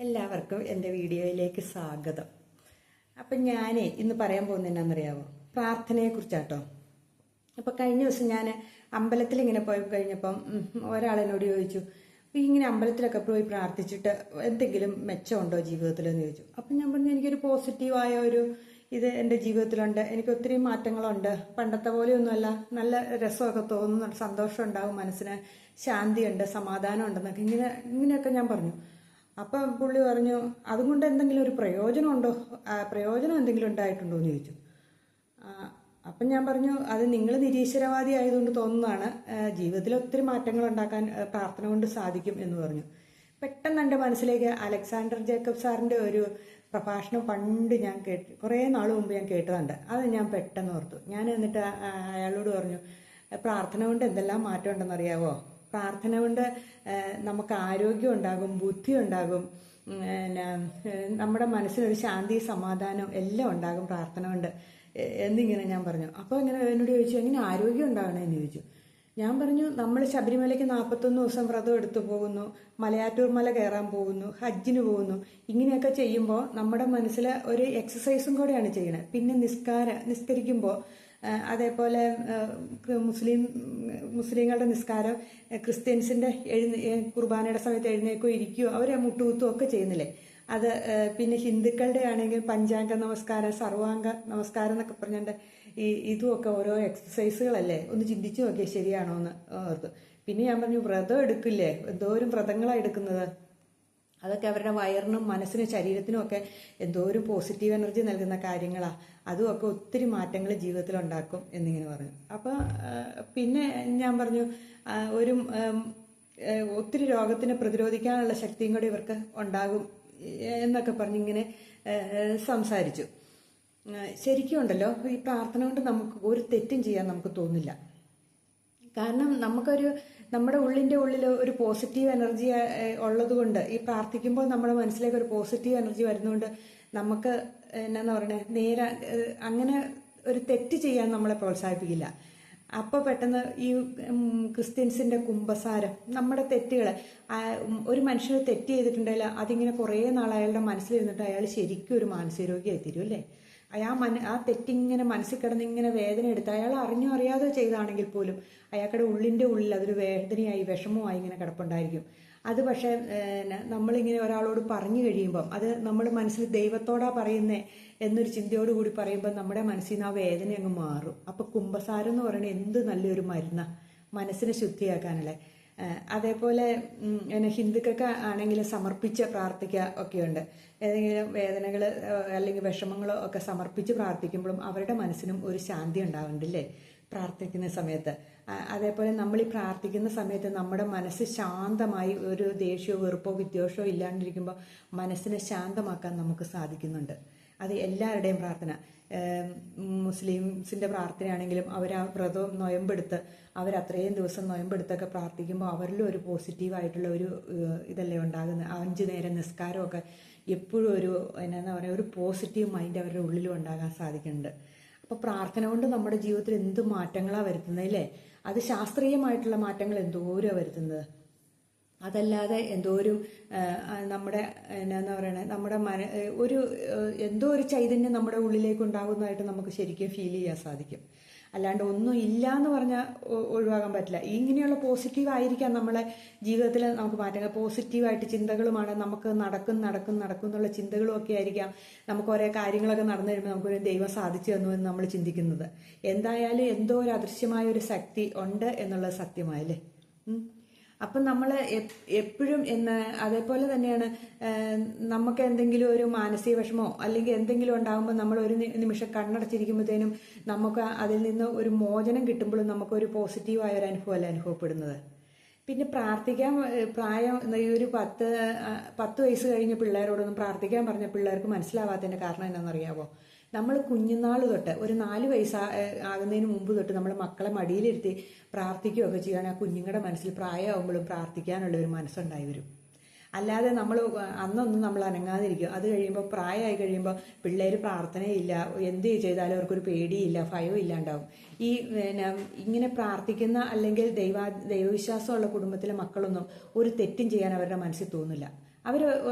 എല്ലാവർക്കും എൻ്റെ വീഡിയോയിലേക്ക് സ്വാഗതം. അപ്പം ഞാൻ ഇന്ന് പറയാൻ പോകുന്നത് എന്നാണെന്നറിയാമോ? പ്രാർത്ഥനയെക്കുറിച്ചാട്ടോ. അപ്പോൾ കഴിഞ്ഞ ദിവസം ഞാൻ അമ്പലത്തിൽ ഇങ്ങനെ പോയി കഴിഞ്ഞപ്പം ഒരാളെന്നോട് ചോദിച്ചു, ഇങ്ങനെ അമ്പലത്തിലൊക്കെ പോയി പ്രാർത്ഥിച്ചിട്ട് എന്തെങ്കിലും മെച്ചമുണ്ടോ ജീവിതത്തിലെന്ന് ചോദിച്ചു. അപ്പം ഞാൻ പറഞ്ഞു, എനിക്കൊരു പോസിറ്റീവായ ഒരു ഇത് എൻ്റെ ജീവിതത്തിലുണ്ട്. എനിക്ക് ഒത്തിരി മാറ്റങ്ങളുണ്ട്. പണ്ടത്തെ പോലെയൊന്നുമല്ല, നല്ല രസമൊക്കെ തോന്നുന്നു, സന്തോഷം ഉണ്ടാവും, മനസ്സിന് ശാന്തിയുണ്ട്, സമാധാനം ഉണ്ടെന്നൊക്കെ ഇങ്ങനെയൊക്കെ ഞാൻ പറഞ്ഞു. അപ്പം പുള്ളി പറഞ്ഞു, അതുകൊണ്ട് എന്തെങ്കിലും ഒരു പ്രയോജനമുണ്ടോ, പ്രയോജനം എന്തെങ്കിലും ഉണ്ടായിട്ടുണ്ടോ എന്ന് ചോദിച്ചു. അപ്പം ഞാൻ പറഞ്ഞു, അത് നിങ്ങൾ നിരീശ്വരവാദി ആയതുകൊണ്ട് തോന്നുന്നതാണ്. ജീവിതത്തിൽ ഒത്തിരി മാറ്റങ്ങൾ ഉണ്ടാക്കാൻ പ്രാർത്ഥന കൊണ്ട് സാധിക്കും എന്ന് പറഞ്ഞു. പെട്ടെന്ന് എൻ്റെ മനസ്സിലേക്ക് അലക്സാണ്ടർ ജേക്കബ് സാറിൻ്റെ ഒരു പ്രഭാഷണം പണ്ട് ഞാൻ കുറേ നാൾ മുമ്പ് ഞാൻ കേട്ടതുണ്ട്. അത് ഞാൻ പെട്ടെന്ന് ഓർത്തു. ഞാൻ എന്നിട്ട് അയാളോട് പറഞ്ഞു, പ്രാർത്ഥന കൊണ്ട് എന്തെല്ലാം മാറ്റം ഉണ്ടെന്നറിയാവോ? പ്രാർത്ഥന കൊണ്ട് നമുക്ക് ആരോഗ്യം ഉണ്ടാകും, ബുദ്ധി ഉണ്ടാകും, പിന്നെ നമ്മുടെ മനസ്സിനൊരു ശാന്തി, സമാധാനം എല്ലാം ഉണ്ടാകും പ്രാർത്ഥന കൊണ്ട് എന്നിങ്ങനെ ഞാൻ പറഞ്ഞു. അപ്പോൾ ഇങ്ങനെ എന്നോട് ചോദിച്ചു, എങ്ങനെ ആരോഗ്യം ഉണ്ടാകണമെന്ന് ചോദിച്ചു. ഞാൻ പറഞ്ഞു, നമ്മൾ ശബരിമലയ്ക്ക് 41 ദിവസം വ്രതം എടുത്തു പോകുന്നു, മലയാറ്റൂർ മല കയറാൻ പോകുന്നു, ഹജ്ജിന് പോകുന്നു. ഇങ്ങനെയൊക്കെ ചെയ്യുമ്പോൾ നമ്മുടെ മനസ്സിൽ ഒരു എക്സസൈസും കൂടെയാണ് ചെയ്യണത്. പിന്നെ നിസ്കരിക്കുമ്പോൾ അതേപോലെ മുസ്ലിങ്ങളുടെ നിസ്കാരം, ക്രിസ്ത്യൻസിൻ്റെ കുർബാനയുടെ സമയത്ത് എഴുന്നേക്കോ ഇരിക്കുകയോ അവരെ മുട്ടുകുത്തോ ഒക്കെ ചെയ്യുന്നില്ലേ അത്. പിന്നെ ഹിന്ദുക്കളുടെ ആണെങ്കിൽ പഞ്ചാംഗ നമസ്കാരം, സർവാംഗ നമസ്കാരം എന്നൊക്കെ പറഞ്ഞിട്ട് ഇതുമൊക്കെ ഓരോ എക്സസൈസുകളല്ലേ, ഒന്ന് ചിന്തിച്ചു നോക്കിയാൽ ശരിയാണോ എന്ന് ഓർത്തു. പിന്നെ ഞാൻ പറഞ്ഞു, വ്രതം എടുക്കില്ലേ, എന്തോരം വ്രതങ്ങളാണ് എടുക്കുന്നത്, അതൊക്കെ അവരുടെ വയറിനും മനസ്സിനും ശരീരത്തിനും ഒക്കെ എന്തോരം പോസിറ്റീവ് എനർജി നൽകുന്ന കാര്യങ്ങളാണ്. അതുമൊക്കെ ഒത്തിരി മാറ്റങ്ങൾ ജീവിതത്തിൽ ഉണ്ടാക്കും എന്നിങ്ങനെ പറഞ്ഞു. അപ്പോൾ പിന്നെ ഞാൻ പറഞ്ഞു, ഒരു ഒത്തിരി രോഗത്തിനെ പ്രതിരോധിക്കാനുള്ള ശക്തിയും കൂടി ഇവർക്ക് ഉണ്ടാകും എന്നൊക്കെ പറഞ്ഞിങ്ങനെ സംസാരിച്ചു. ശരിക്കും ഉണ്ടല്ലോ, ഈ പ്രാർത്ഥന കൊണ്ട് നമുക്ക് ഒരു തെറ്റും ചെയ്യാൻ നമുക്ക് തോന്നില്ല. കാരണം നമ്മുടെ ഉള്ളിൻ്റെ ഉള്ളിൽ ഒരു പോസിറ്റീവ് എനർജി ഉള്ളത് കൊണ്ട്, ഈ പ്രാർത്ഥിക്കുമ്പോൾ നമ്മുടെ മനസ്സിലേക്ക് ഒരു പോസിറ്റീവ് എനർജി വരുന്നതുകൊണ്ട് നമുക്ക് എന്നാന്ന് പറയണേ, നേരെ അങ്ങനെ ഒരു തെറ്റ് ചെയ്യാൻ നമ്മളെ പ്രോത്സാഹിപ്പിക്കില്ല. അപ്പോൾ പെട്ടെന്ന് ഈ ക്രിസ്ത്യൻസിൻ്റെ കുമ്പസാരം, നമ്മുടെ തെറ്റുകൾ, ഒരു മനുഷ്യന് തെറ്റ് ചെയ്തിട്ടുണ്ടെങ്കിൽ അതിങ്ങനെ കുറേ നാൾ അയാളുടെ മനസ്സിലിരുന്നിട്ട് അയാൾ ശരിക്കും ഒരു മാനസികരോഗിയായി തീരും അല്ലേ. ആ തെറ്റിങ്ങനെ മനസ്സിൽ കിടന്ന് ഇങ്ങനെ വേദന എടുത്ത് അയാൾ അറിഞ്ഞോ അറിയാതെ ചെയ്താണെങ്കിൽ പോലും അയാളുടെ ഉള്ളിൻ്റെ ഉള്ളിൽ അതൊരു വേദനയായി, വിഷമമായി ഇങ്ങനെ കിടപ്പുണ്ടായിരിക്കും. അത് പക്ഷേ നമ്മളിങ്ങനെ ഒരാളോട് പറഞ്ഞു കഴിയുമ്പം, അത് നമ്മൾ മനസ്സിൽ ദൈവത്തോടാ പറയുന്നേ എന്നൊരു ചിന്തയോടുകൂടി പറയുമ്പോൾ നമ്മുടെ മനസ്സിൽ നിന്ന് ആ വേദന അങ്ങ് മാറും. അപ്പോൾ കുമ്പസാരം എന്ന് പറയുന്നത് എന്ത് നല്ലൊരു മരുന്നാണ് മനസ്സിനെ ശുദ്ധിയാക്കാനുള്ള. അതേപോലെ ഹിന്ദുക്കൾക്ക് ആണെങ്കിൽ സമർപ്പിച്ച് പ്രാർത്ഥിക്കുക ഒക്കെയുണ്ട്. ഏതെങ്കിലും വേദനകൾ അല്ലെങ്കിൽ വിഷമങ്ങളോ ഒക്കെ സമർപ്പിച്ച് പ്രാർത്ഥിക്കുമ്പോഴും അവരുടെ മനസ്സിനും ഒരു ശാന്തി ഉണ്ടാവുന്നുണ്ടല്ലേ പ്രാർത്ഥിക്കുന്ന സമയത്ത്. അതേപോലെ നമ്മൾ ഈ പ്രാർത്ഥിക്കുന്ന സമയത്ത് നമ്മുടെ മനസ്സ് ശാന്തമായി, ഒരു ദേഷ്യമോ വെറുപ്പോ വിദ്വേഷമോ ഇല്ലാണ്ടിരിക്കുമ്പോൾ മനസ്സിനെ ശാന്തമാക്കാൻ നമുക്ക് സാധിക്കുന്നുണ്ട്. അത് എല്ലാവരുടെയും പ്രാർത്ഥന. മുസ്ലിംസിൻ്റെ പ്രാർത്ഥനയാണെങ്കിലും അവർ ആ വ്രതവും നൊയമ്പെടുത്ത് അവരത്രയും ദിവസം നൊയമ്പെടുത്തൊക്കെ പ്രാർത്ഥിക്കുമ്പോൾ അവരിലും ഒരു പോസിറ്റീവായിട്ടുള്ള ഒരു ഇതല്ലേ ഉണ്ടാകുന്നത്. 5 നേരം നിസ്കാരമൊക്കെ എപ്പോഴും ഒരു എന്നാ പറയുക, ഒരു പോസിറ്റീവ് മൈൻഡ് അവരുടെ ഉള്ളിലും ഉണ്ടാകാൻ സാധിക്കുന്നുണ്ട്. അപ്പോൾ പ്രാർത്ഥന കൊണ്ട് നമ്മുടെ ജീവിതത്തിൽ എന്ത് മാറ്റങ്ങളാണ് വരുത്തുന്നത് അല്ലേ. അത് ശാസ്ത്രീയമായിട്ടുള്ള മാറ്റങ്ങൾ എന്തോരമാണ് വരുത്തുന്നത്. അതല്ലാതെ എന്തോരും നമ്മുടെ എന്നാ പറയണേ, നമ്മുടെ എന്തോ ഒരു ചൈതന്യം നമ്മുടെ ഉള്ളിലേക്ക് ഉണ്ടാകുന്നതായിട്ട് നമുക്ക് ശരിക്കും ഫീൽ ചെയ്യാൻ സാധിക്കും. അല്ലാണ്ട് ഒന്നും ഇല്ല എന്ന് പറഞ്ഞാൽ ഒഴിവാക്കാൻ പറ്റില്ല. ഇങ്ങനെയുള്ള പോസിറ്റീവ് ആയിരിക്കാം നമ്മളെ ജീവിതത്തിൽ നമുക്ക് മാറ്റങ്ങൾ. പോസിറ്റീവായിട്ട് ചിന്തകളുമാണ് നമുക്ക് നടക്കും എന്നുള്ള ചിന്തകളും ഒക്കെ ആയിരിക്കാം നമുക്ക് ഓരോ കാര്യങ്ങളൊക്കെ നടന്നു കഴിയുമ്പോൾ നമുക്കൊരു ദൈവം സാധിച്ചു തന്നു എന്ന് നമ്മൾ ചിന്തിക്കുന്നത്. എന്തായാലും എന്തോ ഒരു അദൃശ്യമായ ഒരു ശക്തി ഉണ്ട് എന്നുള്ളത് സത്യമായല്ലേ. അപ്പം നമ്മൾ എപ്പോഴും അതേപോലെ തന്നെയാണ്, നമുക്ക് എന്തെങ്കിലും ഒരു മാനസിക വിഷമോ അല്ലെങ്കിൽ എന്തെങ്കിലും ഉണ്ടാകുമ്പോൾ നമ്മൾ ഒരു നിമിഷം കണ്ണടച്ചിരിക്കുമ്പോഴത്തേനും നമുക്ക് അതിൽ നിന്ന് ഒരു മോചനം കിട്ടുമ്പോഴും നമുക്കൊരു പോസിറ്റീവായ ഒരു അനുഭവമല്ല അനുഭവപ്പെടുന്നത്. പിന്നെ പ്രാർത്ഥിക്കാൻ പ്രായം, ഈ ഒരു 10 വയസ്സ് കഴിഞ്ഞ പിള്ളേരോടൊന്നും പ്രാർത്ഥിക്കാൻ പറഞ്ഞ പിള്ളേർക്ക് മനസ്സിലാവാത്തതിൻ്റെ കാരണം എന്താണെന്നറിയാമോ? നമ്മൾ കുഞ്ഞുനാൾ തൊട്ട് ഒരു 4 വയസ്സ് ആകുന്നതിന് മുമ്പ് തൊട്ട് നമ്മൾ മക്കളെ മടിയിലിരുത്തി പ്രാർത്ഥിക്കുകയൊക്കെ ചെയ്യുകയാണെങ്കിൽ ആ കുഞ്ഞുങ്ങളുടെ മനസ്സിൽ പ്രായമാകുമ്പോഴും പ്രാർത്ഥിക്കാനുള്ള ഒരു മനസ്സുണ്ടായി വരും. അല്ലാതെ നമ്മൾ അന്നൊന്നും നമ്മൾ അനങ്ങാതിരിക്കും. അത് കഴിയുമ്പോൾ പ്രായമായി കഴിയുമ്പോൾ പിള്ളേർ പ്രാർത്ഥനയില്ല, എന്ത് ചെയ്താലും അവർക്കൊരു പേടിയില്ല, ഭയവും ഇല്ലാണ്ടാവും. ഈ ഇങ്ങനെ പ്രാർത്ഥിക്കുന്ന അല്ലെങ്കിൽ ദൈവവിശ്വാസമുള്ള കുടുംബത്തിലെ മക്കളൊന്നും ഒരു തെറ്റും ചെയ്യാൻ അവരുടെ മനസ്സിൽ തോന്നില്ല. അവർ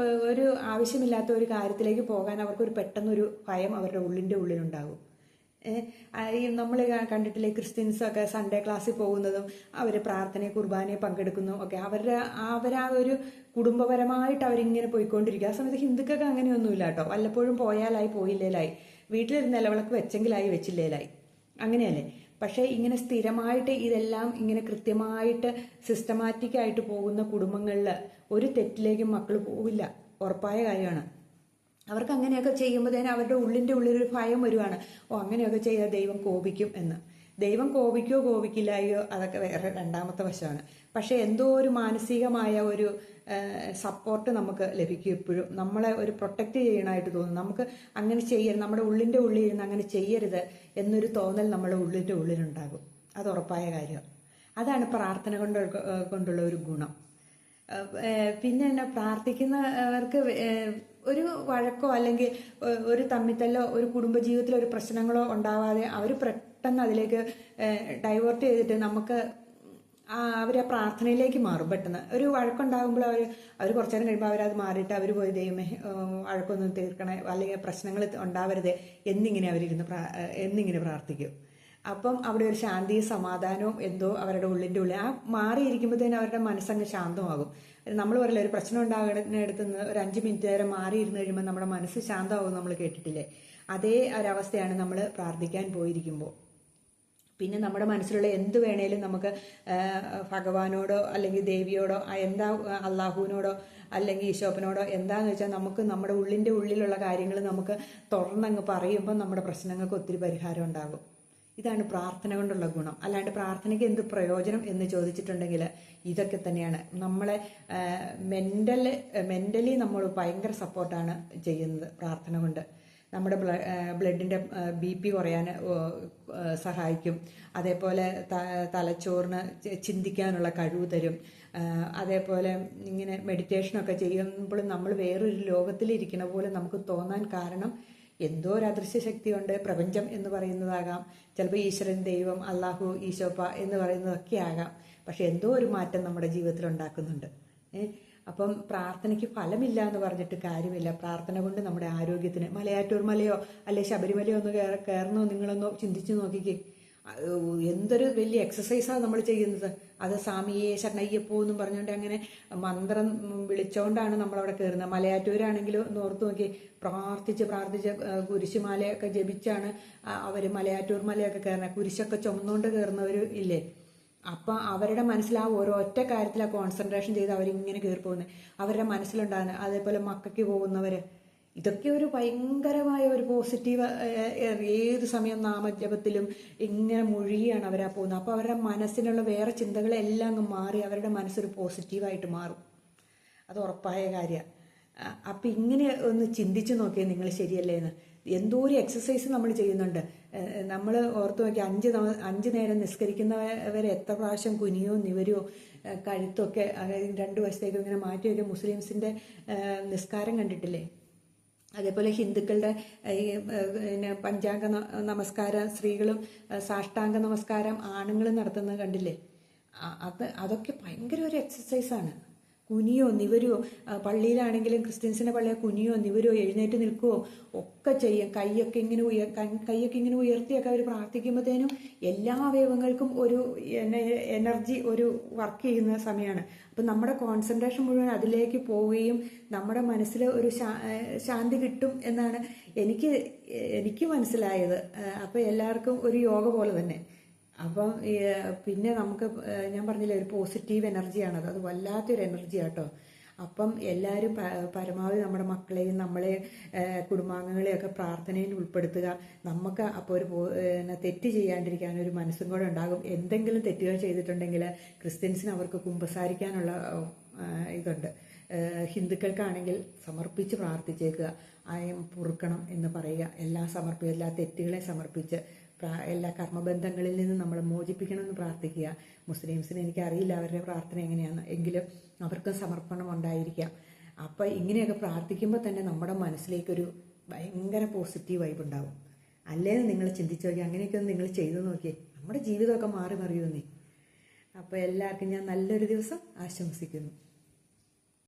ഒരു ആവശ്യമില്ലാത്ത ഒരു കാര്യത്തിലേക്ക് പോകാൻ അവർക്കൊരു പെട്ടെന്നൊരു ഭയം അവരുടെ ഉള്ളിലുണ്ടാകും. ഈ നമ്മൾ കണ്ടിട്ടില്ലേ, ക്രിസ്ത്യൻസൊക്കെ സൺഡേ ക്ലാസ്സിൽ പോകുന്നതും അവർ പ്രാർത്ഥനയെ കുർബാനയെ പങ്കെടുക്കുന്നു ഒക്കെ അവരാ ഒരു കുടുംബപരമായിട്ട് അവരിങ്ങനെ പോയിക്കൊണ്ടിരിക്കുക. ആ സമയത്ത് ഹിന്ദുക്കൾക്ക് അങ്ങനെയൊന്നുമില്ല കേട്ടോ. വല്ലപ്പോഴും പോയാലായി, പോയില്ലേലായി, വീട്ടിലിരുന്ന് നിലവിളക്ക് വെച്ചെങ്കിലായി, വെച്ചില്ലേലായി, അങ്ങനെയല്ലേ. പക്ഷേ ഇങ്ങനെ സ്ഥിരമായിട്ട് ഇതെല്ലാം ഇങ്ങനെ കൃത്യമായിട്ട് സിസ്റ്റമാറ്റിക്കായിട്ട് പോകുന്ന കുടുംബങ്ങളിൽ ഒരു തെറ്റിലേക്കും മക്കൾ പോവില്ല, ഉറപ്പായ കാര്യമാണ്. അവർക്ക് അങ്ങനെയൊക്കെ ചെയ്യുമ്പോഴത്തേനും അവരുടെ ഉള്ളിലൊരു ഭയം വരുവാണ്, അങ്ങനെയൊക്കെ ചെയ്താൽ ദൈവം കോപിക്കും എന്ന്. ദൈവം കോപിക്കോ കോപിക്കില്ലായോ അതൊക്കെ വേറെ രണ്ടാമത്തെ വശമാണ്. പക്ഷേ എന്തോ ഒരു മാനസികമായ ഒരു സപ്പോർട്ട് നമുക്ക് ലഭിക്കും. എപ്പോഴും നമ്മളെ ഒരു പ്രൊട്ടക്റ്റ് ചെയ്യണമായിട്ട് തോന്നും. നമുക്ക് അങ്ങനെ ചെയ്യരുത്, നമ്മുടെ ഉള്ളിലിരുന്ന് അങ്ങനെ ചെയ്യരുത് എന്നൊരു തോന്നൽ നമ്മുടെ ഉള്ളിലുണ്ടാകും. അത് ഉറപ്പായ കാര്യമാണ്. അതാണ് പ്രാർത്ഥന കൊണ്ടുള്ള ഒരു ഗുണം. പിന്നെ എന്നാ, പ്രാർത്ഥിക്കുന്നവർക്ക് ഒരു വഴക്കോ അല്ലെങ്കിൽ ഒരു തമ്മിത്തല്ലോ ഒരു കുടുംബജീവിതത്തിൽ ഒരു പ്രശ്നങ്ങളോ ഉണ്ടാവാതെ അവർ പെട്ടെന്ന് അതിലേക്ക് ഡൈവേർട്ട് ചെയ്തിട്ട് നമുക്ക് അവരെ പ്രാർത്ഥനയിലേക്ക് മാറും. പെട്ടെന്ന് ഒരു വഴക്കുണ്ടാകുമ്പോൾ അവർ കുറച്ചു നേരം കഴിയുമ്പോൾ അവരത് മാറിയിട്ട് അവർ പോയി ദൈവമേ വഴക്കൊന്നും തീർക്കണേ അല്ലെങ്കിൽ പ്രശ്നങ്ങൾ ഉണ്ടാവരുത് എന്നിങ്ങനെ പ്രാർത്ഥിക്കും. അപ്പം അവിടെ ഒരു ശാന്തിയും സമാധാനവും എന്തോ അവരുടെ ഉള്ളിൽ ആ മാറിയിരിക്കുമ്പോഴത്തേനും അവരുടെ മനസ്സങ്ങ് ശാന്തമാകും. നമ്മൾ പറയില്ല, ഒരു പ്രശ്നം ഉണ്ടാകുന്നിടത്ത് നിന്ന് ഒരു 5 മിനിറ്റ് നേരം മാറിയിരുന്ന് കഴിയുമ്പോൾ നമ്മുടെ മനസ്സ് ശാന്തമാകും, നമ്മൾ കേട്ടിട്ടില്ലേ? അതേ ഒരവസ്ഥയാണ് നമ്മൾ പ്രാർത്ഥിക്കാൻ പോയിരിക്കുമ്പോൾ. പിന്നെ നമ്മുടെ മനസ്സിലുള്ള എന്ത് വേണേലും നമുക്ക് ഭഗവാനോടോ അല്ലെങ്കിൽ ദേവിയോടോ എന്താ അള്ളാഹുവിനോടോ അല്ലെങ്കിൽ ഈശോപ്പനോടോ എന്താന്ന് വെച്ചാൽ നമുക്ക് നമ്മുടെ ഉള്ളിലുള്ള കാര്യങ്ങൾ നമുക്ക് തുറന്നങ്ങ് പറയുമ്പോൾ നമ്മുടെ പ്രശ്നങ്ങൾക്ക് ഒത്തിരി പരിഹാരം ഉണ്ടാകും. ഇതാണ് പ്രാർത്ഥന കൊണ്ടുള്ള ഗുണം. അല്ലാണ്ട് പ്രാർത്ഥനയ്ക്ക് എന്ത് പ്രയോജനം എന്ന് ചോദിച്ചിട്ടുണ്ടെങ്കിൽ ഇതൊക്കെ തന്നെയാണ്. നമ്മളെ മെൻ്റലി നമ്മൾ ഭയങ്കര സപ്പോർട്ടാണ് ചെയ്യുന്നത് പ്രാർത്ഥന കൊണ്ട്. നമ്മുടെ ബ്ലഡിൻ്റെ BP കുറയാൻ സഹായിക്കും. അതേപോലെ തലച്ചോറിന് ചിന്തിക്കാനുള്ള കഴിവ് തരും. അതേപോലെ ഇങ്ങനെ മെഡിറ്റേഷനൊക്കെ ചെയ്യുമ്പോഴും നമ്മൾ വേറൊരു ലോകത്തിലിരിക്കുന്ന പോലെ നമുക്ക് തോന്നാൻ കാരണം എന്തോ ഒരു അദൃശ്യ ശക്തിയുണ്ട്. പ്രപഞ്ചം എന്ന് പറയുന്നതാകാം, ചിലപ്പോൾ ഈശ്വരൻ, ദൈവം, അള്ളാഹു, ഈശോപ്പ എന്ന് പറയുന്നതൊക്കെ ആകാം. പക്ഷെ എന്തോ ഒരു മാറ്റം നമ്മുടെ ജീവിതത്തിൽ ഉണ്ടാക്കുന്നുണ്ട്. അപ്പം പ്രാർത്ഥനയ്ക്ക് ഫലമില്ല എന്ന് പറഞ്ഞിട്ട് കാര്യമില്ല. പ്രാർത്ഥന കൊണ്ട് നമ്മുടെ ആരോഗ്യത്തിന് മലയാറ്റൂർ മലയോ അല്ലെ ശബരിമലയോ ഒന്ന് കയറണോ നിങ്ങളൊന്നോ ചിന്തിച്ചു നോക്കിക്കേ. എന്തൊരു വലിയ എക്സസൈസാണ് നമ്മൾ ചെയ്യുന്നത്. അത് സ്വാമിയെ ശരണയ്യപ്പോ എന്നും പറഞ്ഞുകൊണ്ട് അങ്ങനെ മന്ത്രം വിളിച്ചുകൊണ്ടാണ് നമ്മളവിടെ കയറുന്നത്. മലയാറ്റൂരാണെങ്കിലും ഒന്ന് ഓർത്ത് നോക്കി, പ്രാർത്ഥിച്ച് കുരിശുമാലയൊക്കെ ജപിച്ചാണ് അവർ മലയാറ്റൂർ മലയൊക്കെ കയറുന്നത്. കുരിശൊക്കെ ചുമന്നുകൊണ്ട് കയറുന്നവർ ഇല്ലേ? അപ്പം അവരുടെ മനസ്സിൽ ആ ഒരൊറ്റ കാര്യത്തിൽ ആ കോൺസെൻട്രേഷൻ ചെയ്ത് അവരിങ്ങനെ കയറി പോകുന്നത് അവരുടെ മനസ്സിലുണ്ടാകുന്നത്. അതേപോലെ മക്കയ്ക്ക് പോകുന്നവർ, ഇതൊക്കെ ഒരു ഭയങ്കരമായ ഒരു പോസിറ്റീവ്. ഏത് സമയം നാമജപത്തിലും ഇങ്ങനെ മുഴുകിയാണ് അവരാ പോകുന്നത്. അപ്പോൾ അവരുടെ മനസ്സിനുള്ള വേറെ ചിന്തകളെല്ലാം അങ്ങ് മാറി അവരുടെ മനസ്സൊരു പോസിറ്റീവായിട്ട് മാറും. അത് ഉറപ്പായ കാര്യമാണ്. അപ്പം ഇങ്ങനെ ഒന്ന് ചിന്തിച്ചു നോക്കിയേ നിങ്ങൾ, ശരിയല്ലേ എന്ന്. എന്തോ ഒരു എക്സസൈസ് നമ്മൾ ചെയ്യുന്നുണ്ട്. നമ്മൾ ഓർത്ത് നോക്കി 5 നേരം നിസ്കരിക്കുന്നവരെ എത്ര പ്രാവശ്യം കുനിയോ നിവരോ കഴുത്തൊക്കെ 2 വശത്തേക്ക് ഇങ്ങനെ മാറ്റി വയ്ക്കുക. മുസ്ലിംസിൻ്റെ നിസ്കാരം കണ്ടിട്ടില്ലേ? അതേപോലെ ഹിന്ദുക്കളുടെ പഞ്ചാംഗ നമസ്കാരം സ്ത്രീകളും സാഷ്ടാംഗ നമസ്കാരം ആണുങ്ങളും നടത്തുന്നത് കണ്ടില്ലേ? അതൊക്കെ ഭയങ്കര ഒരു എക്സസൈസാണ്. കുനിയോ നിവരുവോ, പള്ളിയിലാണെങ്കിലും ക്രിസ്ത്യൻസിൻ്റെ പള്ളിയിൽ കുനിയോ നിവരുവോ എഴുന്നേറ്റ് നിൽക്കുവോ ഒക്കെ ചെയ്യും. കൈയൊക്കെ ഇങ്ങനെ ഉയർത്തിയൊക്കെ അവർ പ്രാർത്ഥിക്കുമ്പോഴത്തേനും എല്ലാ അവയവങ്ങൾക്കും ഒരു എനർജി ഒരു വർക്ക് ചെയ്യുന്ന സമയമാണ്. അപ്പം നമ്മുടെ കോൺസെൻട്രേഷൻ മുഴുവൻ അതിലേക്ക് പോവുകയും നമ്മുടെ മനസ്സിൽ ഒരു ശാന്തി കിട്ടും എന്നാണ് എനിക്ക് മനസ്സിലായത്. അപ്പോൾ എല്ലാവർക്കും ഒരു യോഗ പോലെ തന്നെ. അപ്പം പിന്നെ നമുക്ക് ഞാൻ പറഞ്ഞില്ലേ, ഒരു പോസിറ്റീവ് എനർജിയാണത്. അത് വല്ലാത്തൊരു എനർജി ആട്ടോ. അപ്പം എല്ലാവരും പരമാവധി നമ്മുടെ മക്കളെയും നമ്മളെ കുടുംബാംഗങ്ങളെയൊക്കെ പ്രാർത്ഥനയിൽ ഉൾപ്പെടുത്തുക. നമുക്ക് അപ്പോൾ ഒരു തെറ്റ് ചെയ്യാണ്ടിരിക്കാൻ ഒരു മനസ്സും കൂടെ ഉണ്ടാകും. എന്തെങ്കിലും തെറ്റുകൾ ചെയ്തിട്ടുണ്ടെങ്കിൽ ക്രിസ്ത്യൻസിന് അവർക്ക് കുമ്പസാരിക്കാനുള്ള ഇതുണ്ട്. ഹിന്ദുക്കൾക്കാണെങ്കിൽ സമർപ്പിച്ച് പ്രാർത്ഥിച്ചേക്കുക, പൊറുക്കണം എന്ന് പറയുക. എല്ലാ തെറ്റുകളെ സമർപ്പിച്ച് എല്ലാ കർമ്മബന്ധങ്ങളിൽ നിന്നും നമ്മളെ മോചിപ്പിക്കണമെന്ന് പ്രാർത്ഥിക്കുക. മുസ്ലിംസിന് എനിക്കറിയില്ല അവരുടെ പ്രാർത്ഥന എങ്ങനെയാണ്, എങ്കിലും അവർക്കും സമർപ്പണം ഉണ്ടായിരിക്കാം. അപ്പം ഇങ്ങനെയൊക്കെ പ്രാർത്ഥിക്കുമ്പോൾ തന്നെ നമ്മുടെ മനസ്സിലേക്കൊരു ഭയങ്കര പോസിറ്റീവ് വൈബ് ഉണ്ടാവും. അല്ലേന്ന് നിങ്ങൾ ചിന്തിച്ചു നോക്കി, അങ്ങനെയൊക്കെ ഒന്ന് നിങ്ങൾ ചെയ്തു നോക്കിയേ, നമ്മുടെ ജീവിതമൊക്കെ മാറി മറിയുമെന്നേ. അപ്പോൾ എല്ലാവർക്കും ഞാൻ നല്ലൊരു ദിവസം ആശംസിക്കുന്നു.